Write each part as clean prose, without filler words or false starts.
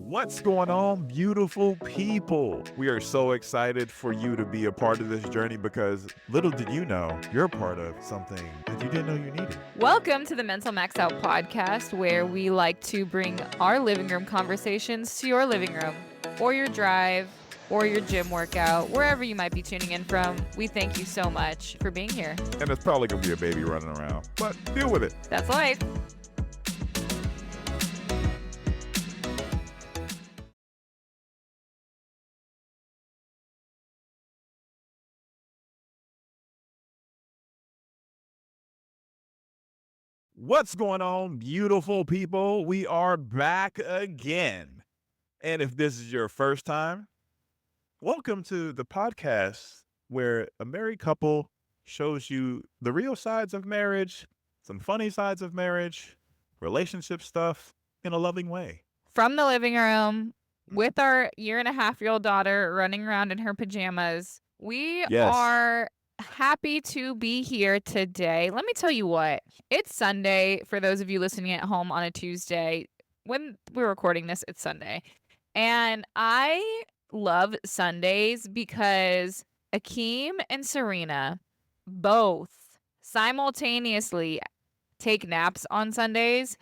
What's going on, beautiful people? We are so excited for you to be a part of this journey because little did you know, you're a part of something that you didn't know you needed. Welcome to the Mental Max Out podcast, where we like to bring our living room conversations to your living room, or your drive, or your gym workout, wherever you might be tuning in from. We thank you so much for being here. And it's probably going to be a baby running around, but deal with it. That's life. What's going on, beautiful people? We are back again. And if this is your first time, welcome to the podcast where a married couple shows you the real sides of marriage, some funny sides of marriage, relationship stuff in a loving way. From the living room with our 1.5-year-old daughter running around in her pajamas, we are happy to be here today. Let me tell you what, it's Sunday. For those of you listening at home on a Tuesday, when we're recording this, it's Sunday. And I love Sundays because Akeem and Serena both simultaneously take naps on Sundays.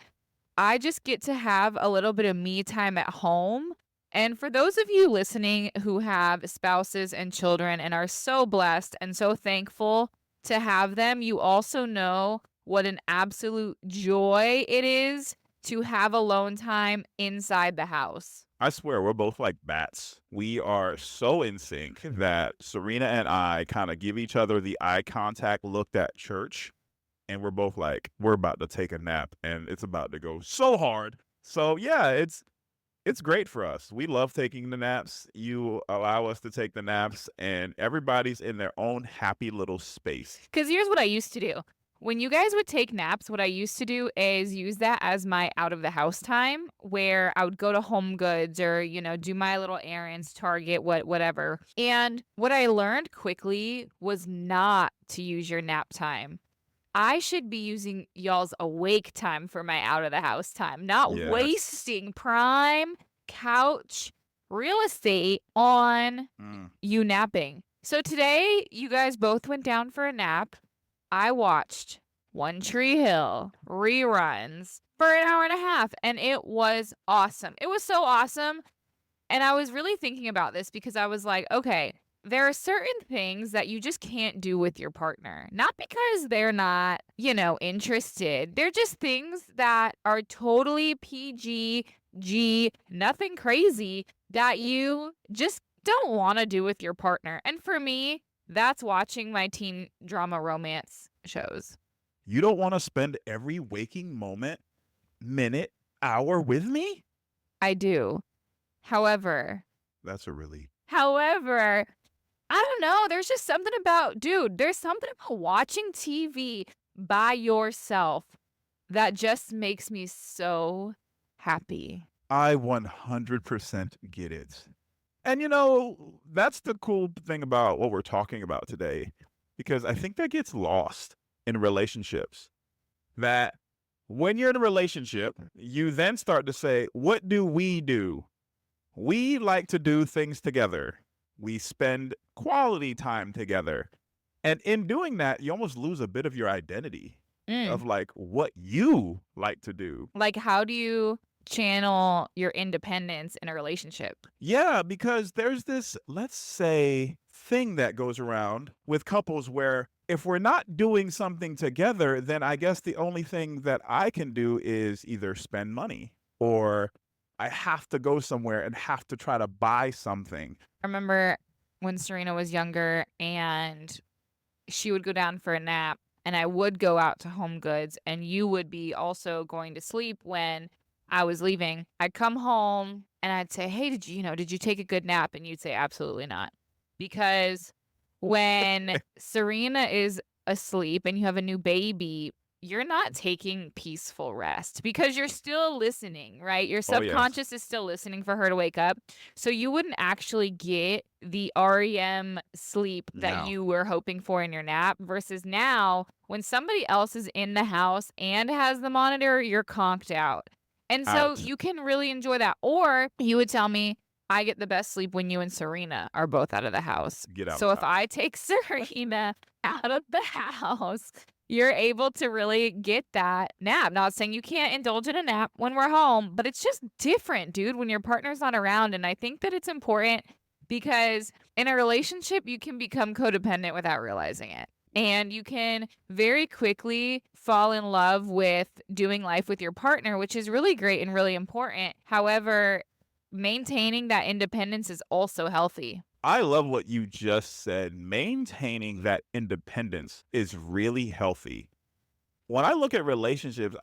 I just get to have a little bit of me time at home. And for those of you listening who have spouses and children and are so blessed and so thankful to have them, you also know what an absolute joy it is to have alone time inside the house. I swear, we're both like bats. We are so in sync that Serena and I kind of give each other the eye contact look at church. And we're both like, we're about to take a nap and it's about to go so hard. So yeah, it's great for us. We love taking the naps. You allow us to take the naps and everybody's in their own happy little space. Because here's what I used to do. When you guys would take naps, what I used to do is use that as my out of the house time, where I would go to Home Goods or, do my little errands, Target, whatever. And what I learned quickly was not to use your nap time. I should be using y'all's awake time for my out of the house time, not wasting prime couch real estate on you napping. So today, you guys both went down for a nap. I watched One Tree Hill reruns for an hour and a half, and it was awesome. It was so awesome. And I was really thinking about this because I was like, okay, there are certain things that you just can't do with your partner. Not because they're not, interested. They're just things that are totally PG, nothing crazy that you just don't want to do with your partner. And for me, that's watching my teen drama romance shows. You don't want to spend every waking moment, minute, hour with me? I do. However, that's a relief. I don't know. There's just something about, there's something about watching TV by yourself that just makes me so happy. I 100% get it. And that's the cool thing about what we're talking about today, because I think that gets lost in relationships. That when you're in a relationship, you then start to say, what do? We like to do things together. We spend quality time together. And in doing that, you almost lose a bit of your identity of like what you like to do. Like, how do you channel your independence in a relationship? Yeah, because there's this, let's say, thing that goes around with couples where if we're not doing something together, then I guess the only thing that I can do is either spend money or I have to go somewhere and have to try to buy something. I remember when Serena was younger and she would go down for a nap and I would go out to Home Goods and you would be also going to sleep when I was leaving. I'd come home and I'd say, hey, did you take a good nap? And you'd say, absolutely not. Because when Serena is asleep and you have a new baby, you're not taking peaceful rest because you're still listening, right? Your subconscious is still listening for her to wake up. So you wouldn't actually get the REM sleep that you were hoping for in your nap versus now when somebody else is in the house and has the monitor, you're conked out. And so Ouch. you can really enjoy that. Or you would tell me, I get the best sleep when you and Serena are both out of the house. Get out of So the if house. I take Serena out of the house, you're able to really get that nap. Not saying you can't indulge in a nap when we're home, but it's just different, dude, when your partner's not around. And I think that it's important because in a relationship, you can become codependent without realizing it. And you can very quickly fall in love with doing life with your partner, which is really great and really important. However, maintaining that independence is also healthy. I love what you just said. Maintaining that independence is really healthy. When I look at relationships,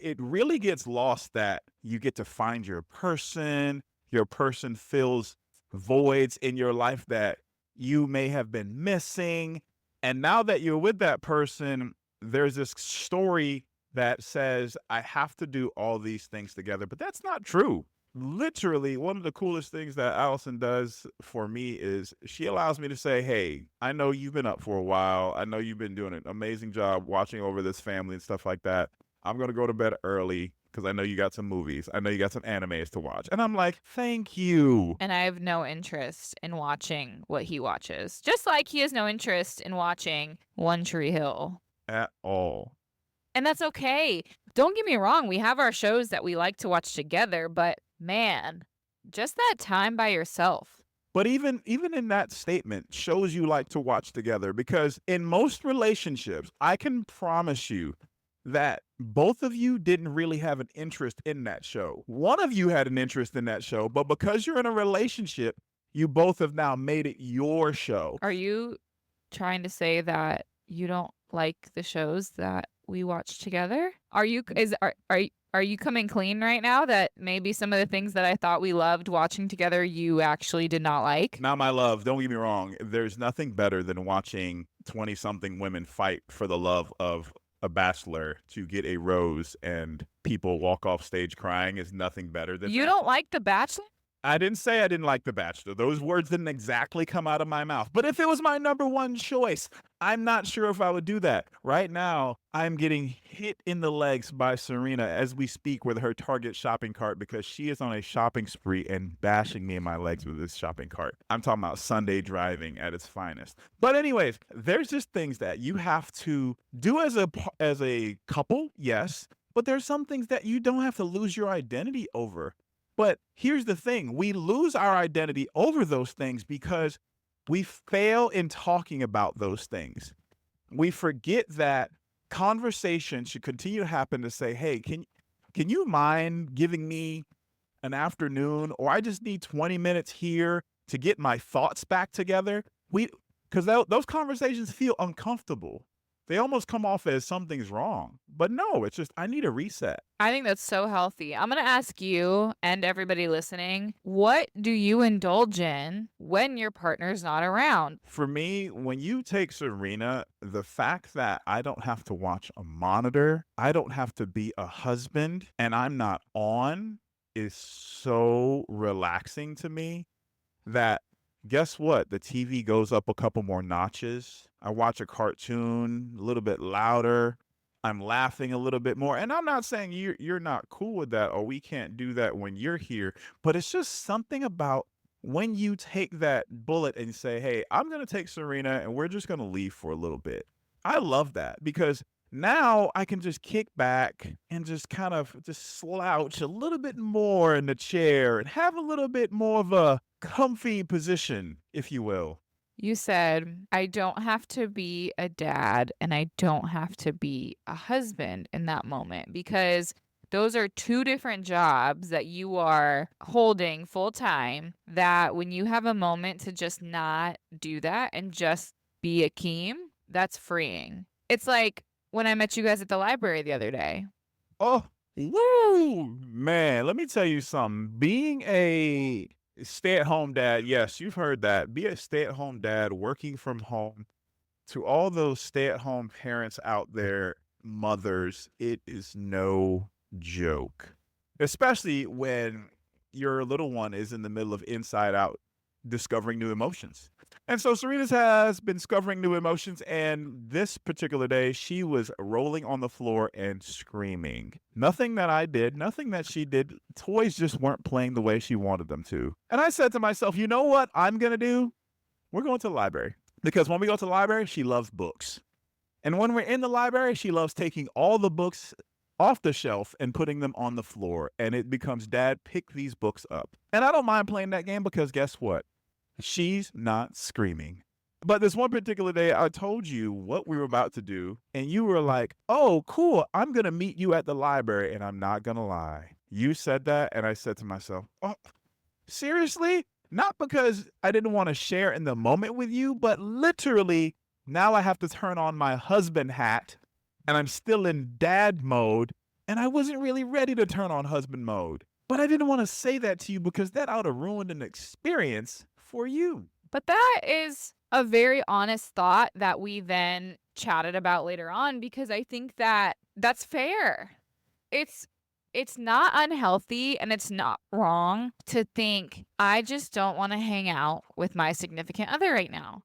it really gets lost that you get to find your person fills voids in your life that you may have been missing. And now that you're with that person, there's this story that says, I have to do all these things together, but that's not true. Literally, one of the coolest things that Allison does for me is she allows me to say, hey, I know you've been up for a while. I know you've been doing an amazing job watching over this family and stuff like that. I'm going to go to bed early because I know you got some movies. I know you got some animes to watch. And I'm like, thank you. And I have no interest in watching what he watches. Just like he has no interest in watching One Tree Hill. At all. And that's okay. Don't get me wrong, we have our shows that we like to watch together, but man, just that time by yourself. But even in that statement shows you like to watch together, because in most relationships, I can promise you that both of you didn't really have an interest in that show. One of you had an interest in that show, but because you're in a relationship, you both have now made it your show. Are you trying to say that you don't like the shows that we watch together? Are you coming clean right now that maybe some of the things that I thought we loved watching together you actually did not like? Now, my love, don't get me wrong. There's nothing better than watching 20-something women fight for the love of a bachelor to get a rose and people walk off stage crying is nothing better than You that. don't like The Bachelor? I didn't say I didn't like The Bachelor. Those words didn't exactly come out of my mouth. But if it was my number one choice, I'm not sure if I would do that. Right now, I'm getting hit in the legs by Serena as we speak with her Target shopping cart because she is on a shopping spree and bashing me in my legs with this shopping cart. I'm talking about Sunday driving at its finest. But anyways, there's just things that you have to do as a couple, yes. But there's some things that you don't have to lose your identity over. But here's the thing, we lose our identity over those things because we fail in talking about those things. We forget that conversation should continue to happen to say, hey, can you mind giving me an afternoon, or I just need 20 minutes here to get my thoughts back together? Because those conversations feel uncomfortable. They almost come off as something's wrong. But no, it's just, I need a reset. I think that's so healthy. I'm going to ask you and everybody listening, what do you indulge in when your partner's not around? For me, when you take Serena, the fact that I don't have to watch a monitor, I don't have to be a husband, and I'm not on is so relaxing to me that guess what? The TV goes up a couple more notches. I watch a cartoon a little bit louder. I'm laughing a little bit more. And I'm not saying you're not cool with that or we can't do that when you're here, but it's just something about when you take that bullet and say, hey, I'm going to take Serena and we're just going to leave for a little bit. I love that because now I can just kick back and just kind of just slouch a little bit more in the chair and have a little bit more of a comfy position, if you will. You said, I don't have to be a dad and I don't have to be a husband in that moment because those are two different jobs that you are holding full time. That when you have a moment to just not do that and just be Akeem, that's freeing. It's like when I met you guys at the library the other day. Oh, woo, man, let me tell you something. Being a stay-at-home dad, yes, you've heard that. Be a stay-at-home dad working from home. To all those stay-at-home parents out there, mothers, it is no joke. Especially when your little one is in the middle of Inside Out discovering new emotions. And so Serena's has been discovering new emotions, and this particular day, she was rolling on the floor and screaming. Nothing that I did, nothing that she did. Toys just weren't playing the way she wanted them to. And I said to myself, you know what I'm going to do? We're going to the library. Because when we go to the library, she loves books. And when we're in the library, she loves taking all the books off the shelf and putting them on the floor. And it becomes, Dad, pick these books up. And I don't mind playing that game because guess what? She's not screaming. But this one particular day, I told you what we were about to do, and you were like, oh, cool, I'm going to meet you at the library, and I'm not going to lie. You said that, and I said to myself, oh, seriously? Not because I didn't want to share in the moment with you, but literally, now I have to turn on my husband hat, and I'm still in dad mode, and I wasn't really ready to turn on husband mode. But I didn't want to say that to you because that ought to ruin an experience for you. But that is a very honest thought that we then chatted about later on, because I think that that's fair. It's not unhealthy and it's not wrong to think, I just don't want to hang out with my significant other right now.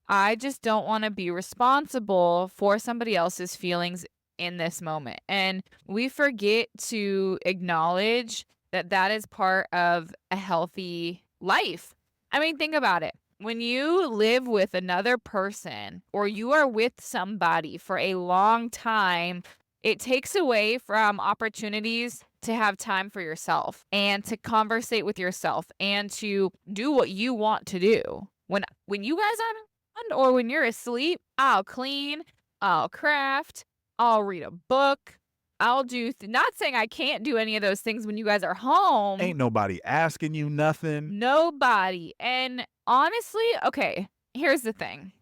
I just don't want to be responsible for somebody else's feelings in this moment. And we forget to acknowledge that that is part of a healthy life. I mean, think about it. When you live with another person or you are with somebody for a long time, it takes away from opportunities to have time for yourself and to conversate with yourself and to do what you want to do. When you guys are on or when you're asleep, I'll clean, I'll craft, I'll read a book, I'll do, not saying I can't do any of those things when you guys are home. Ain't nobody asking you nothing. Nobody. And honestly, okay, here's the thing.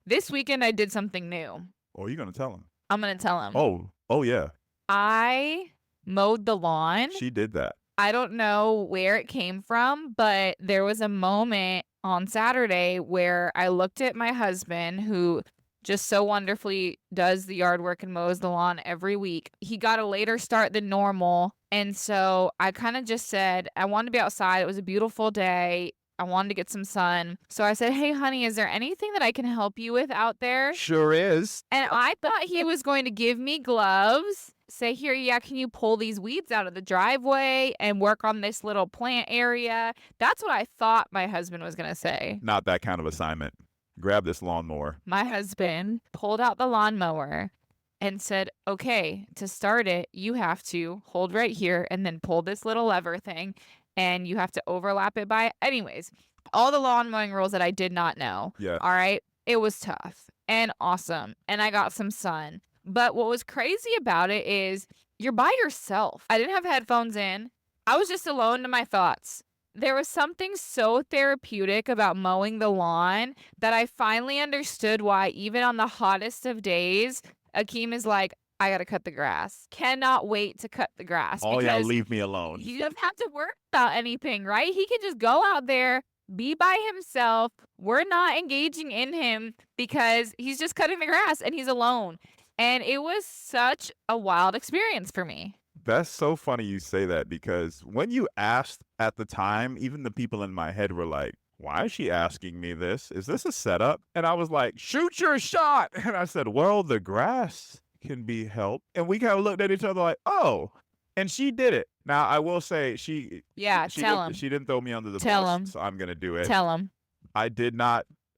This weekend I did something new. Oh, you're going to tell him? I'm going to tell him. Oh, yeah. I mowed the lawn. She did that. I don't know where it came from, but there was a moment on Saturday where I looked at my husband, who just so wonderfully does the yard work and mows the lawn every week. He got a later start than normal. And so I kind of just said, I wanted to be outside. It was a beautiful day. I wanted to get some sun. So I said, hey, honey, is there anything that I can help you with out there? Sure is. And I thought he was going to give me gloves, say, here, yeah, can you pull these weeds out of the driveway and work on this little plant area? That's what I thought my husband was going to say. Not that kind of assignment. Grab this lawnmower. My husband pulled out the lawnmower and said, okay, to start it, you have to hold right here and then pull this little lever thing and you have to overlap it by. Anyways, all the lawn mowing rules that I did not know. Yeah. All right. It was tough and awesome. And I got some sun. But what was crazy about it is you're by yourself. I didn't have headphones in. I was just alone to my thoughts. There was something so therapeutic about mowing the lawn that I finally understood why, even on the hottest of days, Akeem is like, I got to cut the grass. Cannot wait to cut the grass. Oh, yeah, leave me alone. He doesn't have to worry about anything, right? He can just go out there, be by himself. We're not engaging in him because he's just cutting the grass and he's alone. And it was such a wild experience for me. That's so funny you say that, because when you asked at the time, even the people in my head were like, why is she asking me this? Is this a setup? And I was like, shoot your shot. And I said, well, the grass can be helped. And we kind of looked at each other like, oh. And she did it. Now, I will say she tell him. She didn't throw me under the Tell bus, him. so I'm going to do it. Tell him.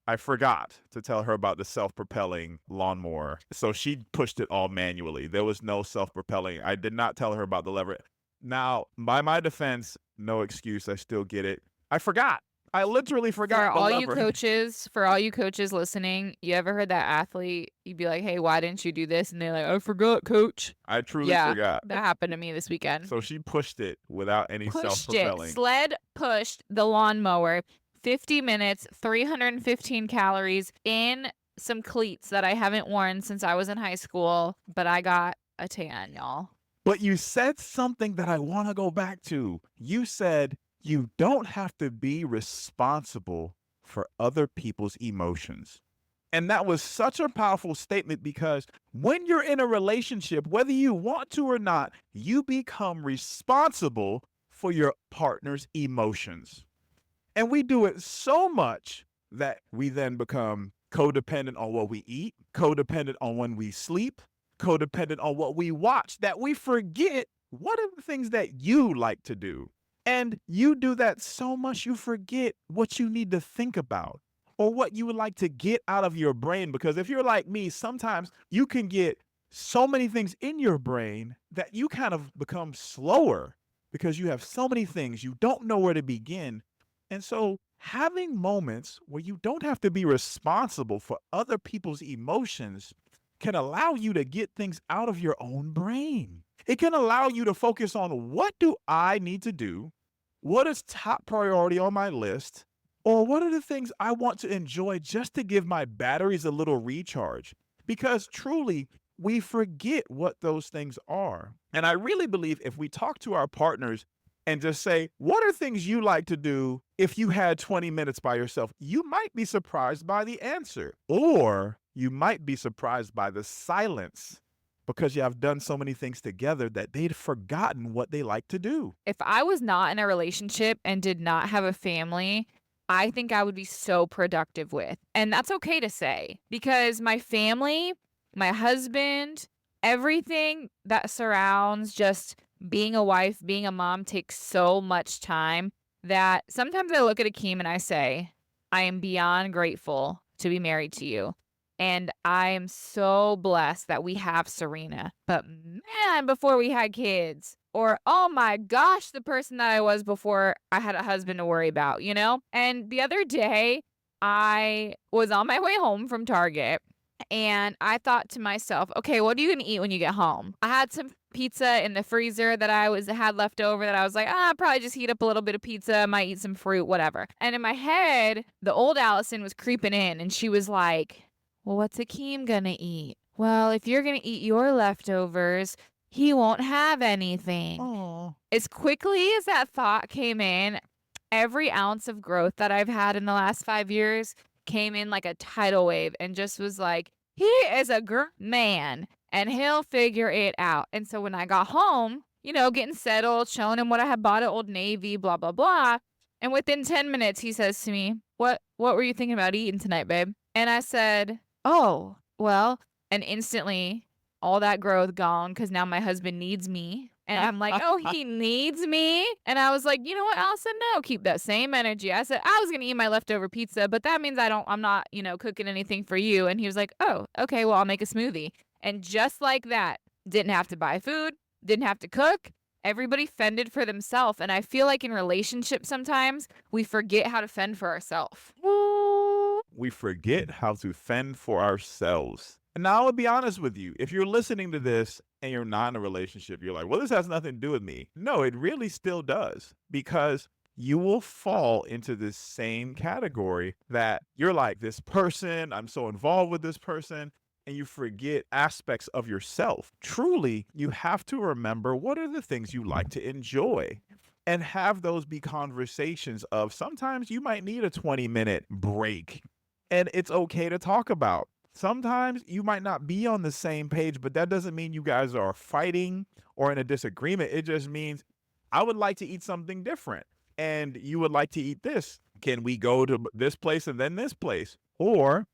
I forgot to tell her about the self-propelling lawnmower. So she pushed it all manually. There was no self-propelling. I did not tell her about the lever. Now, by my defense, no excuse. I still get it. I forgot. I literally forgot For the all lever. you coaches listening, you ever heard that athlete, you'd be like, hey, why didn't you do this? And they're like, I forgot, coach. I truly forgot. That happened to me this weekend. So she pushed it without any self-propelling. Sled pushed the lawnmower 50 minutes, 315 calories in some cleats that I haven't worn since I was in high school, but I got a tan, y'all. But you said something that I want to go back to. You said you don't have to be responsible for other people's emotions. And that was such a powerful statement, because when you're in a relationship, whether you want to or not, you become responsible for your partner's emotions. And we do it so much that we then become codependent on what we eat, codependent on when we sleep, codependent on what we watch, that we forget what are the things that you like to do. And you do that so much, you forget what you need to think about or what you would like to get out of your brain. Because if you're like me, sometimes you can get so many things in your brain that you kind of become slower because you have so many things, you don't know where to begin. And so having moments where you don't have to be responsible for other people's emotions can allow you to get things out of your own brain. It can allow you to focus on what do I need to do? What is top priority on my list? Or what are the things I want to enjoy just to give my batteries a little recharge? Because truly, we forget what those things are. And I really believe if we talk to our partners and just say, what are things you like to do if you had 20 minutes by yourself? You might be surprised by the answer, or you might be surprised by the silence because you have done so many things together that they'd forgotten what they like to do. If I was not in a relationship and did not have a family, I think I would be so productive with. And that's okay to say because my family, my husband, everything that surrounds just being a wife, being a mom takes so much time that sometimes I look at Akeem and I say, I am beyond grateful to be married to you. And I am so blessed that we have Serena. But man, before we had kids, or oh my gosh, the person that I was before I had a husband to worry about, you know? And the other day, I was on my way home from Target and I thought to myself, okay, what are you going to eat when you get home? I had some pizza in the freezer that had left over that I was like, I'll probably just heat up a little bit of pizza, might eat some fruit, whatever. And in my head, the old Allison was creeping in and she was like, well, what's Akeem gonna eat? Well, if you're gonna eat your leftovers, he won't have anything. Oh, As quickly as that thought came in, every ounce of growth that I've had in the last 5 years came in like a tidal wave and just was like, he is a man and he'll figure it out. And so when I got home, getting settled, showing him what I had bought at Old Navy, blah, blah, blah. And within 10 minutes, he says to me, what were you thinking about eating tonight, babe? And I said, oh, well, and instantly all that growth gone because now my husband needs me. And I'm like, oh, he needs me? And I was like, you know what, Allison? No, keep that same energy. I said, I was going to eat my leftover pizza, but that means I'm not, cooking anything for you. And he was like, oh, okay, well, I'll make a smoothie. And just like that, didn't have to buy food, didn't have to cook. Everybody fended for themselves. And I feel like in relationships sometimes we forget how to fend for ourselves. we forget how to fend for ourselves. And now I would be honest with you. If you're listening to this and you're not in a relationship, you're like, well, this has nothing to do with me. No, it really still does, because you will fall into this same category that you're like, this person, I'm so involved with this person, and you forget aspects of yourself. Truly, you have to remember what are the things you like to enjoy and have those be conversations of sometimes you might need a 20-minute break and it's okay to talk about. Sometimes you might not be on the same page, but that doesn't mean you guys are fighting or in a disagreement. It just means I would like to eat something different and you would like to eat this. Can we go to this place and then this place? Or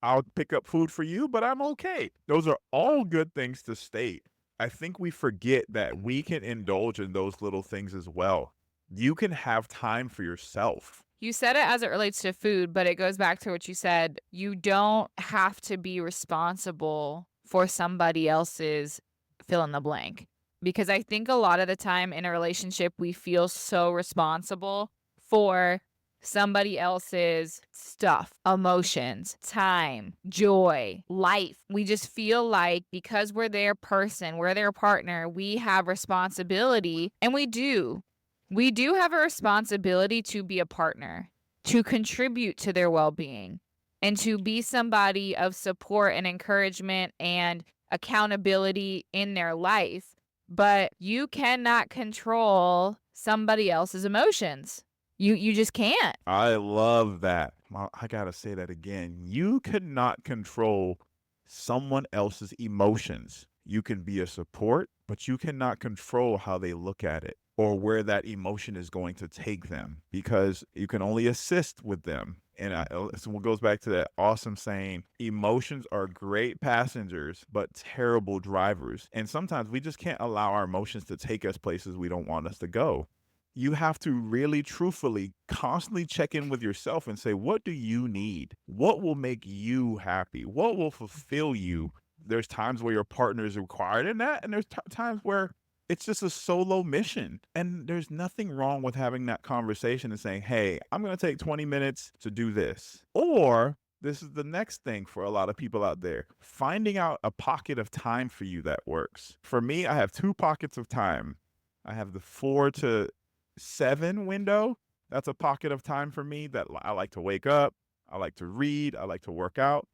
I'll pick up food for you, but I'm okay. Those are all good things to state. I think we forget that we can indulge in those little things as well. You can have time for yourself. You said it as it relates to food, but it goes back to what you said. You don't have to be responsible for somebody else's fill in the blank. Because I think a lot of the time in a relationship, we feel so responsible for somebody else's stuff, emotions, time, joy, life. We just feel like because we're their person, we're their partner, we have responsibility, and we do. We do have a responsibility to be a partner, to contribute to their well-being, and to be somebody of support and encouragement and accountability in their life. But you cannot control somebody else's emotions. You just can't. I love that. I gotta say that again. You cannot control someone else's emotions. You can be a support, but you cannot control how they look at it. or where that emotion is going to take them, because you can only assist with them. And so what goes back to that awesome saying, emotions are great passengers, but terrible drivers. And sometimes we just can't allow our emotions to take us places we don't want us to go. You have to really truthfully constantly check in with yourself and say, what do you need? What will make you happy? What will fulfill you? There's times where your partner is required in that, and there's times where it's just a solo mission. And there's nothing wrong with having that conversation and saying, hey, I'm going to take 20 minutes to do this. Or this is the next thing for a lot of people out there, finding out a pocket of time for you that works. For me, I have 2 pockets of time. I have the 4 to 7 window. That's a pocket of time for me that I like to wake up. I like to read. I like to work out.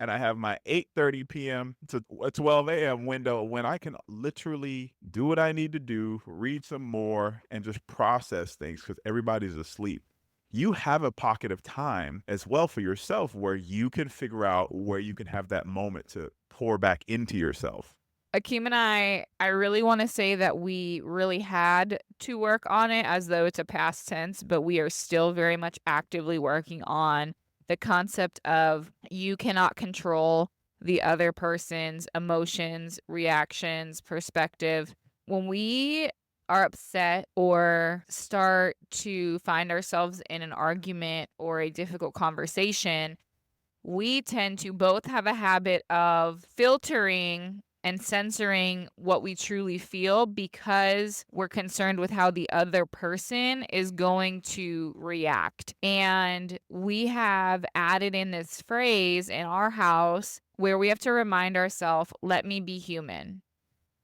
And I have my 8:30 p.m. to 12 a.m. window when I can literally do what I need to do, read some more, and just process things because everybody's asleep. You have a pocket of time as well for yourself where you can figure out where you can have that moment to pour back into yourself. Akeem and I really want to say that we really had to work on it as though it's a past tense, but we are still very much actively working on the concept of you cannot control the other person's emotions, reactions, perspective. When we are upset or start to find ourselves in an argument or a difficult conversation, we tend to both have a habit of filtering and censoring what we truly feel because we're concerned with how the other person is going to react. And we have added in this phrase in our house where we have to remind ourselves, let me be human.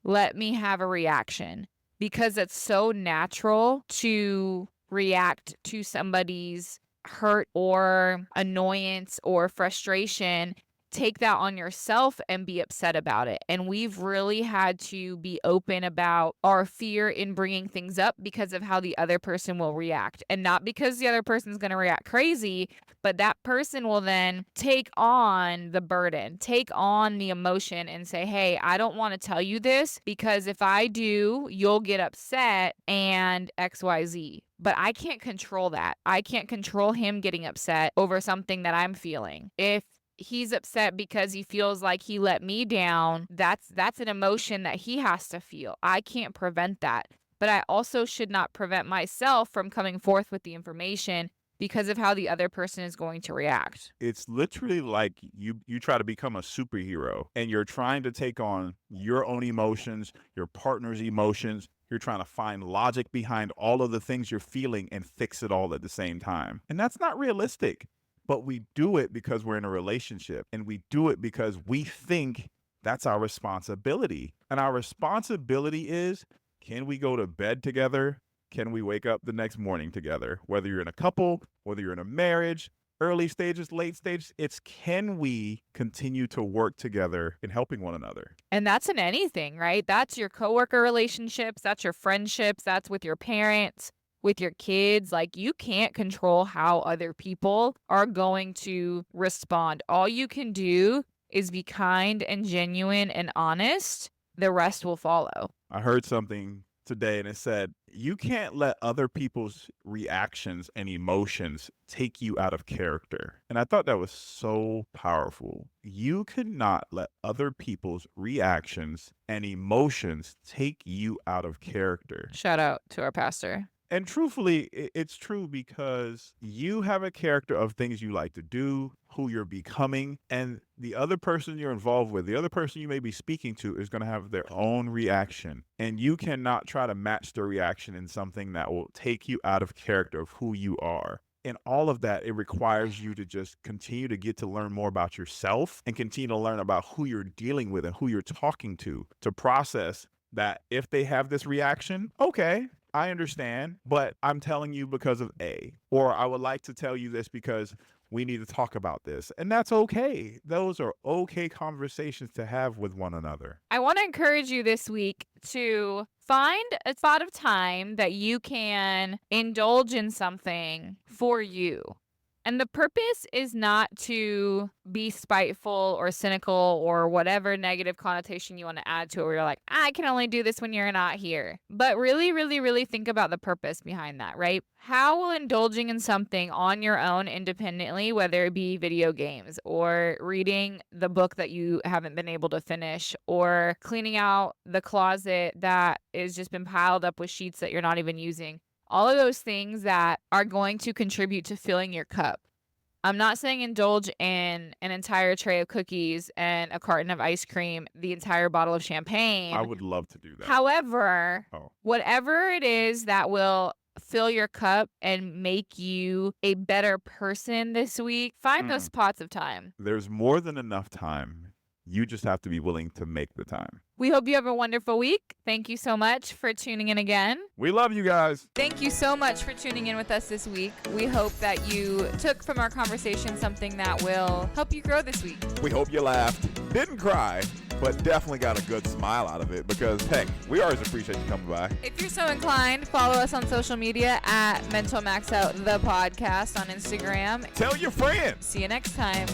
Let me have a reaction, because it's so natural to react to somebody's hurt or annoyance or frustration. Take that on yourself and be upset about it. And we've really had to be open about our fear in bringing things up because of how the other person will react. And not because the other person's going to react crazy, but that person will then take on the burden, take on the emotion and say, hey, I don't want to tell you this because if I do, you'll get upset and XYZ. But I can't control that. I can't control him getting upset over something that I'm feeling. If he's upset because he feels like he let me down, that's an emotion that he has to feel. I can't prevent that. But I also should not prevent myself from coming forth with the information because of how the other person is going to react. It's literally like you try to become a superhero and you're trying to take on your own emotions, your partner's emotions. You're trying to find logic behind all of the things you're feeling and fix it all at the same time. And that's not realistic. But we do it because we're in a relationship, and we do it because we think that's our responsibility. And our responsibility is, can we go to bed together? Can we wake up the next morning together? Whether you're in a couple, whether you're in a marriage, early stages, late stages, it's can we continue to work together in helping one another? And that's in anything, right? That's your coworker relationships, that's your friendships, that's with your parents, with your kids. Like, you can't control how other people are going to respond. All you can do is be kind and genuine and honest. The rest will follow. I heard something today and it said, you can't let other people's reactions and emotions take you out of character. And I thought that was so powerful. You cannot let other people's reactions and emotions take you out of character. Shout out to our pastor. And truthfully, it's true because you have a character of things you like to do, who you're becoming, and the other person you're involved with, the other person you may be speaking to is going to have their own reaction. And you cannot try to match their reaction in something that will take you out of character of who you are. And all of that, it requires you to just continue to get to learn more about yourself and continue to learn about who you're dealing with and who you're talking to process that if they have this reaction, okay, I understand, but I'm telling you because of A, or I would like to tell you this because we need to talk about this. And that's okay. Those are okay conversations to have with one another. I want to encourage you this week to find a spot of time that you can indulge in something for you. And the purpose is not to be spiteful or cynical or whatever negative connotation you want to add to it, where you're like, I can only do this when you're not here. But really, really, really think about the purpose behind that, right? How will indulging in something on your own independently, whether it be video games or reading the book that you haven't been able to finish or cleaning out the closet that has just been piled up with sheets that you're not even using, all of those things that are going to contribute to filling your cup. I'm not saying indulge in an entire tray of cookies and a carton of ice cream, the entire bottle of champagne. I would love to do that. However, Oh. whatever it is that will fill your cup and make you a better person this week, find those spots of time. There's more than enough time. You just have to be willing to make the time. We hope you have a wonderful week. Thank you so much for tuning in again. We love you guys. Thank you so much for tuning in with us this week. We hope that you took from our conversation something that will help you grow this week. We hope you laughed, didn't cry, but definitely got a good smile out of it because, heck, we always appreciate you coming by. If you're so inclined, follow us on social media at Mental Max Out the podcast on Instagram. Tell your friends. See you next time.